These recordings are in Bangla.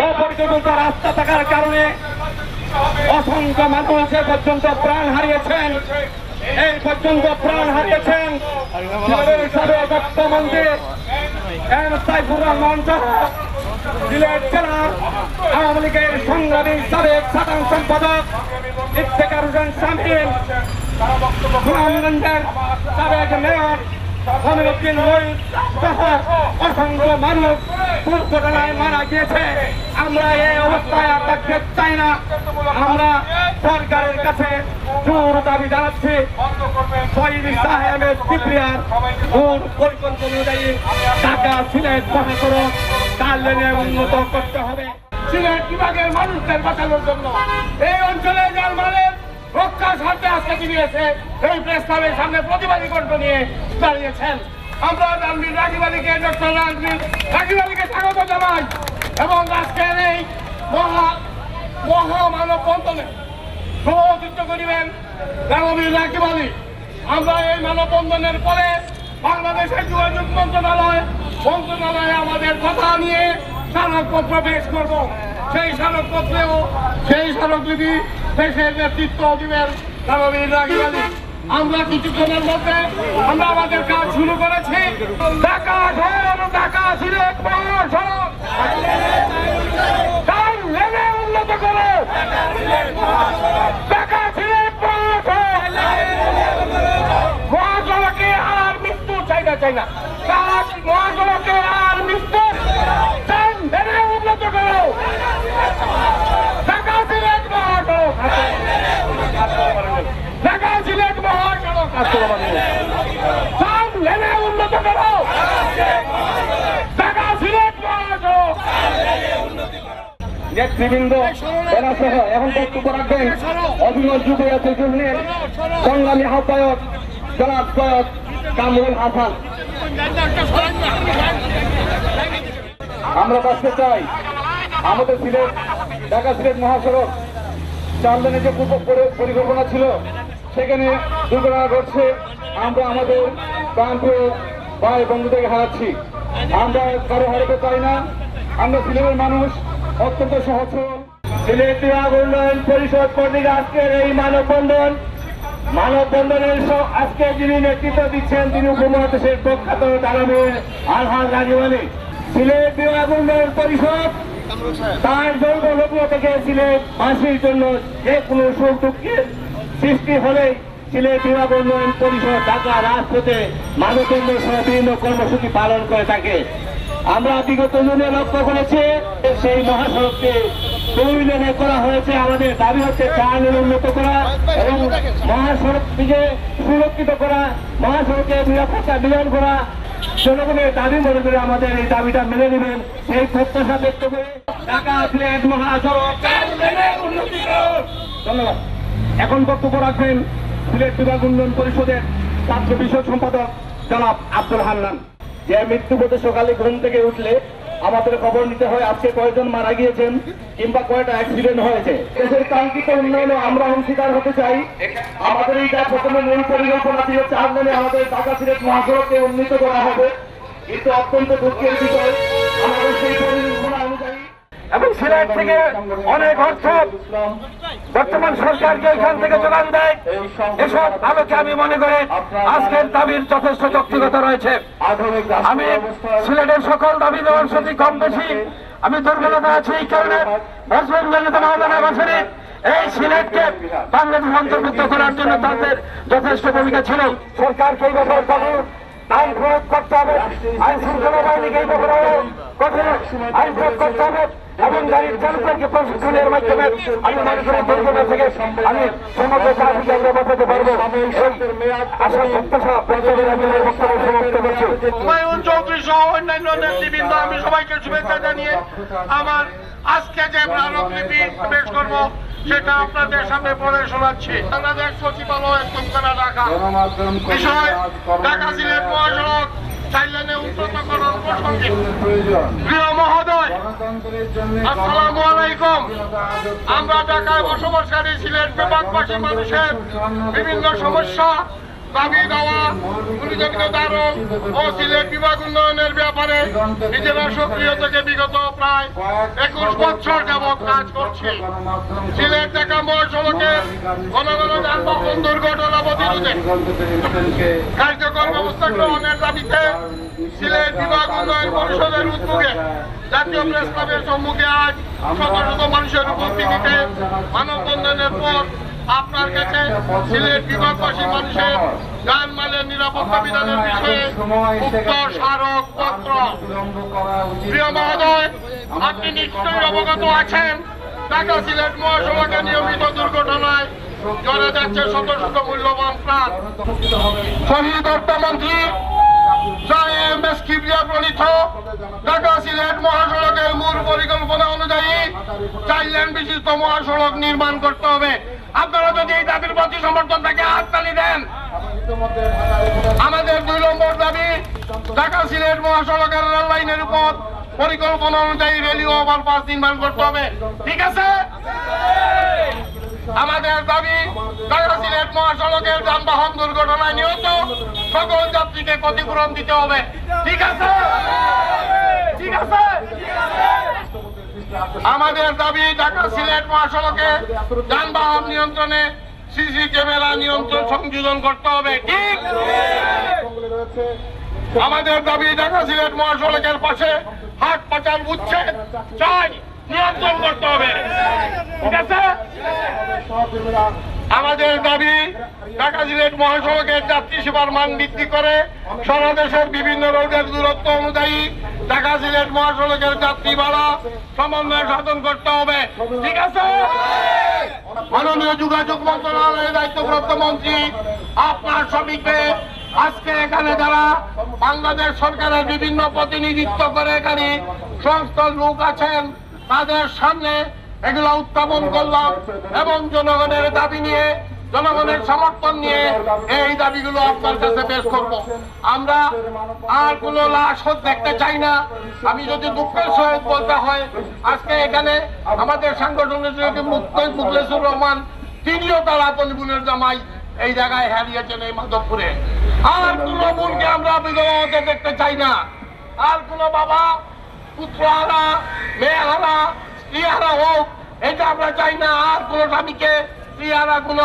অপরিকল্পিত রাস্তা থাকার কারণে অসংখ্য মানুষ এ পর্যন্ত প্রাণ হারিয়েছেন। এই পর্যন্ত প্রাণ হারিয়েছেন সাবেক অর্থমন্ত্রী এম সাইফুর রহমান সহ সিলেট জেলা আওয়ামী লীগের সংগ্রামী সাবেক সাধারণ সম্পাদক ইফতেখার হোসেন শামীম, সুনামগঞ্জের সাবেক মেয়র সমীরউদ্দিন মঈন সহ অসংখ্য মানুষ দুর্ঘটনায় মারা গিয়েছে। আমরা এই অবস্থায় আর থাকতে চাই না। আমরা সরকারের কাছে জোর দাবি জানাচ্ছি, শহীদ সাহেবের কিবরিয়ার মূল পরিকল্পনা অনুযায়ী ঢাকা সিলেট মহাসড়ক তার লেনে উন্নত করতে হবে। সিলেট বিভাগের মানুষদের বাঁচানোর জন্য এই অঞ্চলে যার মালের রক্ষার স্বার্থে আজকে তিনি এসে এই প্রেস ক্লাবের সামনে প্রতিবাদী কণ্ঠ নিয়ে দাঁড়িয়েছেন। আমরা রানবীর রাগিব আলীকে, ডক্টর রাগিব আলীকে স্বাগত জানাই এবং আজকের এই মহামানব বন্ধনে সভাপতিত্ব করিবেন রানবীর রাগিব আলী। আমরা এই মানববন্ধনের পরে বাংলাদেশের যোগাযোগ মন্ত্রণালয়ে আমাদের কথা নিয়ে স্মারকপত্র পেশ করব। সেই স্মারকপত্রেও সেই স্মারকলিপি দেশের নেতৃত্ব দিবেন রানবীর রাগিব আলী। আমরা কিছুক্ষণের মধ্যে আমরা আমাদের কাজ শুরু করেছি। ঢাকা শহর, ঢাকা সিলেট মহাসড়ক ডান লেনে উন্নত করো। ঢাকা সিলেট মহাসড়কে আর মৃত্যু চাই না। মহাসড়কে আর মৃত্যু ডান লেনে উন্নত করো। ঢাকা সিলেট মহাসড়ক, ঢাকা সিলেট মহাসড়ক ডান লেনে উন্নত করো। ঢাকা সিলেট মহাসড়ক। নেতৃবৃন্দ সহ এখন বক্তব্য রাখবেন অভিনব যুব ইউনিয়নের সংগ্রামী আহ্বায়ক জনাব সৈয়দ কামরুল হাসান। আমরা বাঁচতে চাই আমাদের সিলেট ঢাকা সিলেট মহাসড়ক 4 লেনে যে পূর্ব পরিকল্পনা ছিল সেখানে দুর্ঘটনা ঘটছে। আমরা আমাদের প্রান্তীয় ভাই বন্ধুদেরকে হারাচ্ছি। আমরা কারো হারাতে চাই না। আমরা সিলেটের মানুষ অত্যন্ত সহজ সরল। সিলেট বিভাগ উন্নয়ন পরিষদ কর্তৃক আজকের এই মানববন্ধনের আজকে যিনি নেতৃত্ব দিচ্ছেন তিনি উপমহাদেশের প্রখ্যাত দানবীর আলহাজ রাজীব আলী। সিলেট বিভাগ উন্নয়ন পরিষদ তার জন্মলগ্ন থেকে সিলেটবাসীর জন্য যে কোনো সুখ দুঃখের সৃষ্টি হলে সিলেট বিভাগ উন্নয়ন পরিষদ ঢাকা রাজপথে মানববন্ধন সহ বিভিন্ন কর্মসূচি পালন করে থাকে। আমরা বিগত দিনে লক্ষ্য করেছি সেই মহাসড়ককে 2 লেনে করা হয়েছে। আমাদের দাবি হচ্ছে 4 লেনে উন্নত করা এবং মহাসড়কটিকে সুরক্ষিত করা, মহাসড়কে নিরাপত্তা বিধান করা। জনগণের দাবি মনে করে আমাদের এই দাবিটা মেনে নেবেন সেই প্রত্যাশা ব্যক্ত করে ঢাকা সিলেট মহাসড়ক উন্নতি করুন। ধন্যবাদ। এখন বক্তব্য রাখবেন সিলেট বিভাগ উন্নয়ন পরিষদের ছাত্র বিষয়ক সম্পাদক জনাব আব্দুল হান্নান। যে মৃত্যুপথে সকালে ঘুম থেকে উঠলে আমাদের খবর নিতে হয় আজকে কয়জন মারা গিয়েছেন কিংবা কয়টা অ্যাক্সিডেন্ট হয়েছে। দেশের কাঙ্ক্ষিত উন্নয়নে আমরা অংশীদার হতে চাই। আমাদের এই যা প্রথমে মূল পরিকল্পনা ছিল 4 লেনে আমাদের ঢাকা সিলেট মহাসড়ককে উন্নীত করা হবে, কিন্তু অত্যন্ত দুঃখের বিষয় আমাদের সেই পরিকল্পনা অনুযায়ী এবং সিলেট থেকে অনেক অর্থ বর্তমান সরকারকে এখান থেকে যোগান দেয়। এসব আলোকে আমি মনে করি আজকের দাবির যথেষ্ট যৌক্তিকতা রয়েছে। আমি সিলেটের সকল দাবি দেওয়ার সাথে কম বেশি আমি দুর্বলতা আছে। এই কারণে এই সিলেটকে বাংলাদেশ অন্তর্ভুক্ত করার জন্য তাদের যথেষ্ট ভূমিকা ছিল। সরকারকে এই ব্যাপারে আইন প্রয়োগ করতে হবে, আইন শৃঙ্খলা বাহিনীকে এই ব্যাপারে কঠোর আইন প্রয়োগ করতে হবে এবং গাড়ির চালকদেরকে প্রশিক্ষণের মাধ্যমে আমি মনে করি দুর্ঘটনা থেকে আমি সমগ্র ট্রাফিকে আমরা বাঁচাতে পারবো। আশা প্রত্যাশা পঞ্চায়েতের আমি বক্তব্য সমাপ্ত করছি। হুমায়ুন চৌধুরী সহ অন্যান্য নেতৃবৃন্দ আমি সবাইকে শুভেচ্ছা জানিয়ে আমার আজকে যে স্মারকলিপি পেশ করবো সেটা আপনাদের সামনে পড়ে শোনাচ্ছি। বাংলাদেশ সচিবালয় একদম করা ঢাকা বিষয় ঢাকা সিলেট মহাসড়ক 4 লেনে উন্নতকরণ প্রসঙ্গে। প্রিয় মহোদয়, আসসালামু আলাইকুম। আমরা ঢাকায় বসবাসকারী সিলেট বিভাগবাসী মানুষের বিভিন্ন সমস্যা, দাবি দেওয়া, গুরুজনকে ধারণ ও সিলেট বিভাগ উন্নয়নের ব্যাপারে নিজেরা সক্রিয় থেকে বিগত প্রায় 21 বছর যাবৎ কাজ করছি। সিলেট ঢাকা মহাসড়কের ঘন ঘন যানবাহন দুর্ঘটনা প্রতিরোধে কার্যকর ব্যবস্থা গ্রহণের দাবিতে সিলেট বিভাগ উন্নয়ন পরিষদের উদ্যোগে জাতীয় প্রেস ক্লাবের সম্মুখে আজ শত শত মানুষের উপস্থিতিতে মানববন্ধনের পর আপনার কাছে সিলেট বিভাগবাসী মানুষের যানবাহনের নিরাপত্তা বিধানের বিষয়ে উক্ত স্মারক পত্র। প্রিয় মহোদয়, আপনি নিশ্চয়ই অবগত আছেন ঢাকা সিলেট মহাসড়কে নিয়মিত দুর্ঘটনায় জড়ে যাচ্ছে শত শত মূল্যবান প্রাণ। শহীদ অর্থমন্ত্রী প্রণীত ঢাকা সিলেট মহাসড়কের মূল পরিকল্পনা অনুযায়ী 4 লেন বিশিষ্ট মহাসড়ক নির্মাণ করতে হবে। আপনারা যদি এই দাবির প্রতি সমর্থন থাকে হাততালি দেন। আমাদের 2 নম্বর দাবি ঢাকা সিলেট মহাসড়কের রেল লাইনের উপর পরিকল্পনা অনুযায়ী রেলীয় ওভারপাস নির্মাণ করতে হবে। ঠিক আছে? আমাদের দাবি ঢাকা সিলেট মহাসড়কের যানবাহন দুর্ঘটনায় নিহত সকল যাত্রীকে ক্ষতিপূরণ দিতে হবে। ঠিক আছে? ঠিক আছে? আমাদের দাবি ঢাকা সিলেট মহাসড়কে যানবাহন নিয়ন্ত্রণে সিসি ক্যামেরা নিয়ন্ত্রণ সংযোজন করতে হবে। ঠিক আমাদের দাবি ঢাকা সিলেট মহাসড়কের পাশে হাট পাচার উচ্ছেদ চাই, নিয়ন্ত্রণ করতে হবে। ঠিক আছে, আমাদের দাবি ঢাকা সিলেট মহাসড়কের যাত্রী সেবার মান বৃদ্ধি করে সারা দেশের বিভিন্ন রোডের দূরত্ব অনুযায়ী ঢাকা সিলেট মহাসড়কের যাত্রী ভাড়া সমন্বয় সাধন করতে হবে। ঠিক আছে, মাননীয় যোগাযোগ মন্ত্রণালয়ের দায়িত্বপ্রাপ্ত মন্ত্রী, আপনার সবিকে আজকে এখানে যারা বাংলাদেশ সরকারের বিভিন্ন প্রতিনিধিত্ব করে এখানে সংস্থার লোক আছেন, তাদের সামনে এগুলো উত্থাপন করলাম এবং জনগণের দাবি নিয়ে, জনগণের সমর্থন নিয়ে এই দাবিগুলো আপনার কাছে পেশ করব। আমরা আর কোন লাশ দেখতে চাই না। আমি যদি দুঃখের সহিত বলতে হয়, আজকে এখানে আমাদের সাংগঠনিক মুখলেসুর রহমান, তিনিও তার আপন বোনের জামাই এই জায়গায় হারিয়েছেন এই মাধবপুরে। আর কোন বোনকে আমরা বিধবা হতে দেখতে চাই না। আর কোন বাবা পুত্র হারা, মেয়ে হারা, স্ত্রী হারা হোক, এটা আমরা চাই না। আর কোন স্বামীকে স্ত্রী হারা, কোন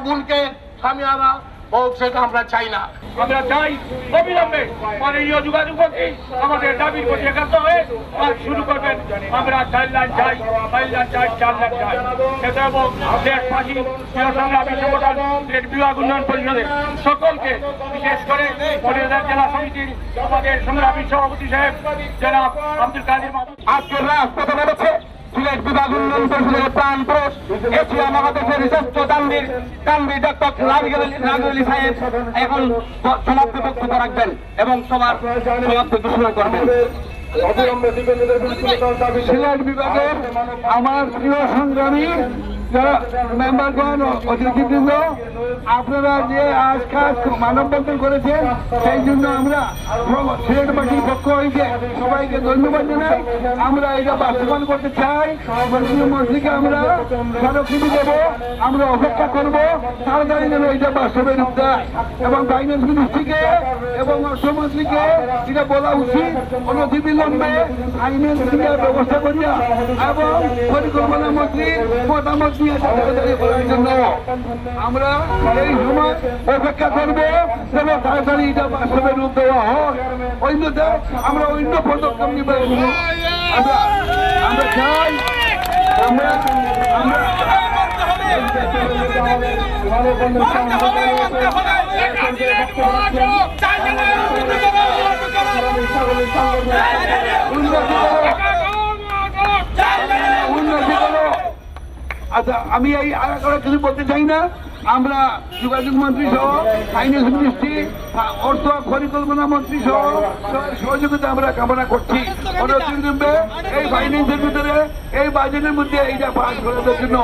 বোনকে স্বামী হারা হোক, সেটা আমরা চাই না। আমরা চাই অবিলম্বে মাননীয় যোগাযোগ মন্ত্রী আমাদের দাবির প্রতি একাত্ম হয়ে কাজ শুরু করবেন। আমরা 4 লাইন চাই, 5 লাইন চাই, 4 লাইন চাই। এটা এবং দেশবাসী সংগ্রামী সংগঠন সিলেট বিভাগ উন্নয়ন পরিষদের সকলকে, বিশেষ করে মৌলভীবাজার জেলা সমিতির আমাদের সংগ্রামী সভাপতি সাহেব জনাব আব্দুল কাদের মাহমুদ আজকের রাজপথে নেমেছে সিলেট বিভাগ উন্নয়ন পরিষদের প্রাণ পুরুষ এশিয়া মহাদেশের শ্রেষ্ঠ তানভীর ডক্টর রাগি সাহেব এখন সমাপ্তি বক্তব্য রাখবেন এবং সবার সমাপ্তি ঘোষণা করবেন। সিলেট বিভাগের আমার প্রিয় সংগ্রামী যারা মেম্বারগণ, অতিথিবৃন্দ, আপনারা যে আজ কাজ মানববন্ধন করেছেন, সেই জন্য আমরা সিলেটবাসীর পক্ষ হইতে সবাইকে ধন্যবাদ জানাই। আমরা এটা বাস্তবায়ন করতে চাই। মন্ত্রীকে আমরা স্মারকলিপি দেব, আমরা অপেক্ষা করবো তাড়াতাড়ি যেন এটা বাস্তবায়ন দেয় এবং ফাইন্যান্স মিনিস্ট্রিকে এবং অর্থমন্ত্রীকে এটা বলা উচিত অনতিবিলম্বে আইনের ব্যবস্থা করিয়া এবং পরিকল্পনা মন্ত্রীর মতামত নিয়ে করার জন্য আমরা এই সময় অপেক্ষা করবো যেন তাড়াতাড়ি এটা বাস্তবে রূপ দেওয়া হয়। অন্যথায় আমরা অন্য পদক্ষেপ নিব। আমরা চাই আমরা আচ্ছা, আমি এই আলাদা কিছু বলতে চাই না। আমরা যোগাযোগ মন্ত্রী সহ, ফাইন্যান্স মিনিস্ট্রি, অর্থ পরিকল্পনা মন্ত্রী সহ সহযোগিতা আমরা কামনা করছি। অনতিবিলম্বে এই ফাইন্যান্সের ভিতরে, এই বাজেটের মধ্যে এইটা পাস করার জন্য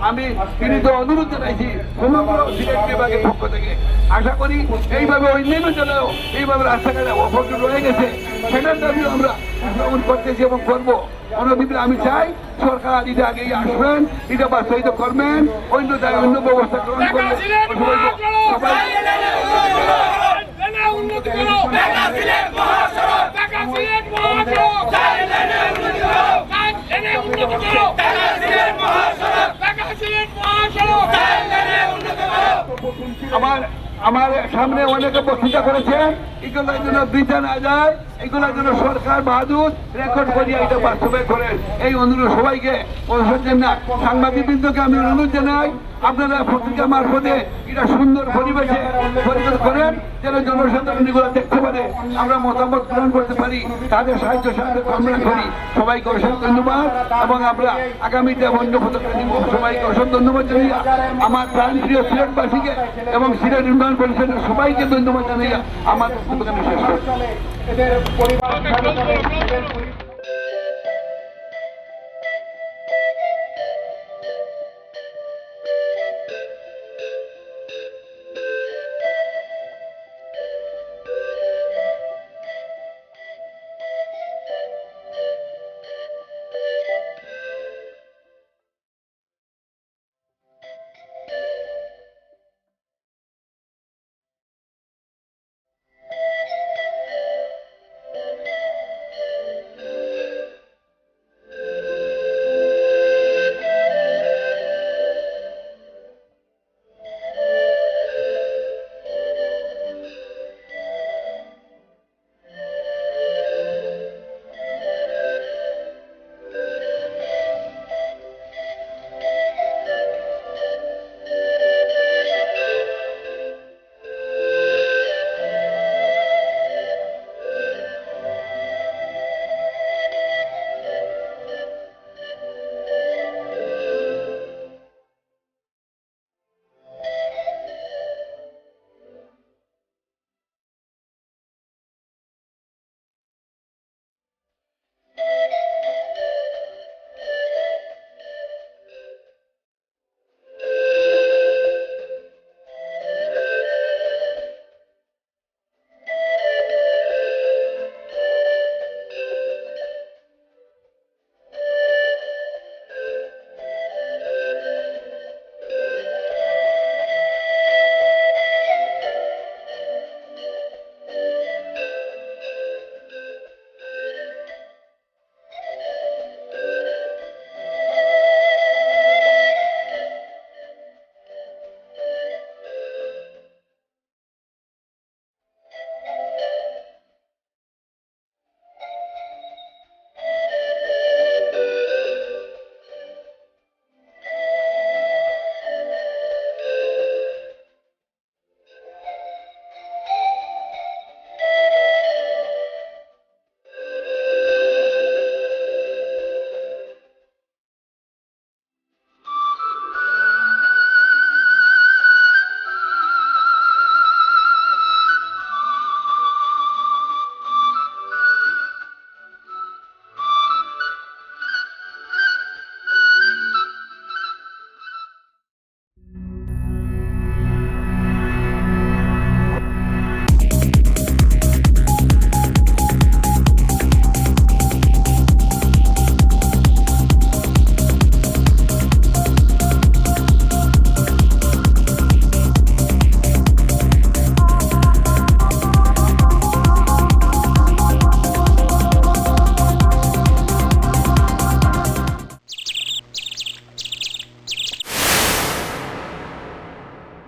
আমি বিনীত অনুরোধ জানাইছি সমগ্র সিলেট বিভাগের পক্ষ থেকে। আশা করি এইভাবে অন্যান্য জেলাও এইভাবে রাস্তাঘাটে অপরজন রয়ে গেছে, সেটার দাবিও আমরা উদ্ভাবন করতেছি এবং করবো। অনতিবিলম্বে আমি চাই সরকার এটা আগেই আসবেন, এটা বাস্তবায়িত করবেন, অন্য ব্যবস্থা গ্রহণ করবেন। আমার সামনে অনেকে বক্তৃতা করেছেন, এগুলোর জন্য বিচার না যায়, এগুলোর জন্য সরকার বাহাদুর রেকর্ড করিয়া এটা বাস্তবায়ন করেন, এই অনুরোধ সবাইকে সাংবাদিক বৃন্দকে আমি অনুরোধ জানাই। আপনারা পত্রিকা মারফতে এটা সুন্দর পরিবেশে পরিবেশ করেন যেন জনসাধারণ এগুলো দেখতে পারে, আমরা মতামত গ্রহণ করতে পারি, তাদের সাহায্য আমরা করি। সবাইকে অসংখ্য ধন্যবাদ এবং আমরা আগামীতে অন্য পদক্ষেপ নিব। সবাইকে অসংখ্য ধন্যবাদ জানাই আমার প্রাণ প্রিয় সিলেটবাসীকে এবং সিলেট উন্নয়ন পরিষদের সবাইকে ধন্যবাদ জানাই আমার বক্তব্য শেষ করছি।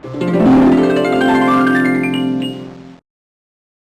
করুন।